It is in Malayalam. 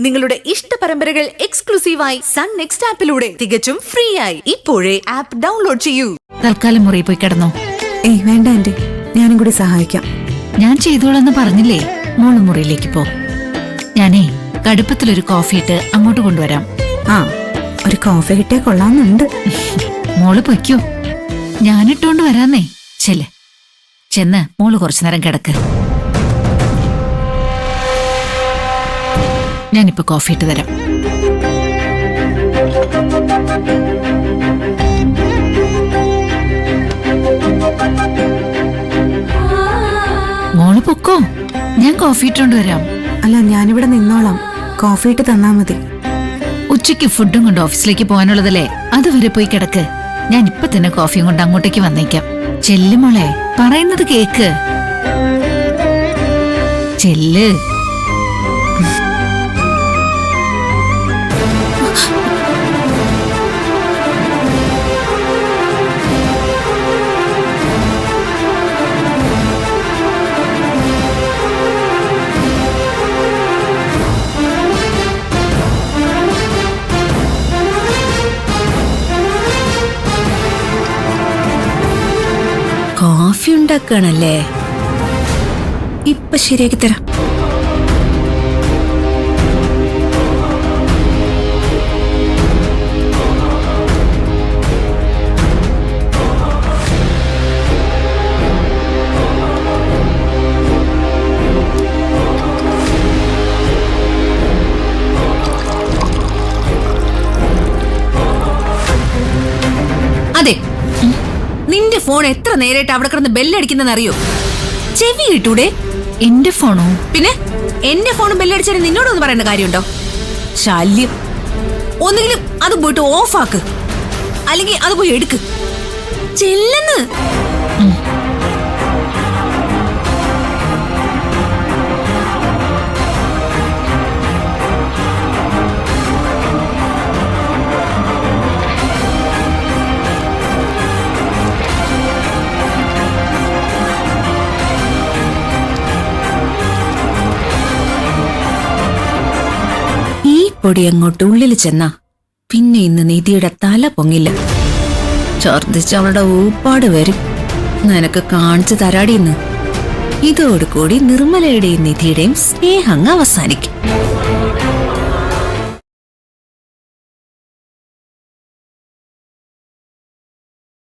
നിങ്ങളുടെ ഇഷ്ട പരമ്പരകൾ എക്സ്ക്ലൂസീവായി സൺ നെക്സ്റ്റ് ആപ്പിലൂടെ തികച്ചും ഫ്രീ ആയി ഇപ്പോഴേ ആപ്പ് ഡൗൺലോഡ് ചെയ്യൂ. തൽക്കാലം മുറി പോയി കിടന്നോ. ഏയ് വേണ്ട ആന്റി, ഞാനും കൂടി സഹായിക്കാം. ഞാൻ ചെയ്തോളെന്ന് പറഞ്ഞില്ലേ. മോള് മുറിയിലേക്ക് പോ. ഞാനേ കടുപ്പത്തിലൊരു കോഫി ഇട്ട് അങ്ങോട്ട് കൊണ്ടുവരാം. ആ, ഒരു കോഫി കിട്ടിയാ കൊള്ളാന്നുണ്ട്. മോള് പൊയ്ക്കോ, ഞാനിട്ടോണ്ട് വരാന്നേ. ചെല്ല്, ചെന്ന് മോള് കുറച്ചുനേരം കിടക്ക്. ഞാനിപ്പോ കോഫി ഇട്ട് തരാം. മോള് പൊക്കോ, ഞാൻ കോഫി ഇട്ടോണ്ട് വരാം. അല്ല, ഞാനിവിടെ നിന്നോളാം. കോഫി ഇട്ട് തന്നാ മതി. ഉച്ചയ്ക്ക് ഫുഡും കൊണ്ട് ഓഫീസിലേക്ക് പോകാനുള്ളതല്ലേ, അതുവരെ പോയി കിടക്ക്. ഞാൻ ഇപ്പൊ തന്നെ കോഫിയും കൊണ്ട് അങ്ങോട്ടേക്ക് വന്നേക്കാം. ചെല്ല് മോളെ, പറയുന്നത് കേക്ക്. ചെല്ല്. കോഫി ഉണ്ടാക്കണല്ലേ? ഇപ്പൊ ശരിയാക്കി തരാം. അതെ, നിന്റെ ഫോൺ എത്ര നേരായിട്ട് അവിടെ കിടന്ന് ബെല്ലടിക്കുന്നെന്ന് അറിയോ? ചെവി കിട്ടൂടെ? എന്റെ ഫോണോ? പിന്നെ എന്റെ ഫോൺ ബെല്ലടിച്ചാൽ നിന്നോടൊന്ന് പറയേണ്ട കാര്യമുണ്ടോ? ശല്യം. ഒന്നുകിലും അത് പോയിട്ട് ഓഫ് ആക്ക്, അല്ലെങ്കിൽ അത് പോയി എടുക്ക്. ചെല്ലെന്ന്. പൊടി അങ്ങോട്ട് ഉള്ളിൽ ചെന്നാ പിന്നെ ഇന്ന് നിധിയുടെ തല പൊങ്ങില്ല. ഛർദിച്ച് അവളുടെ ഊപ്പാട് വരും. നിനക്ക് കാണിച്ചു തരാടിന്ന്. ഇതോടുകൂടി നിർമ്മലയുടെയും നിധിയുടെയും സ്നേഹം അവസാനിക്കും.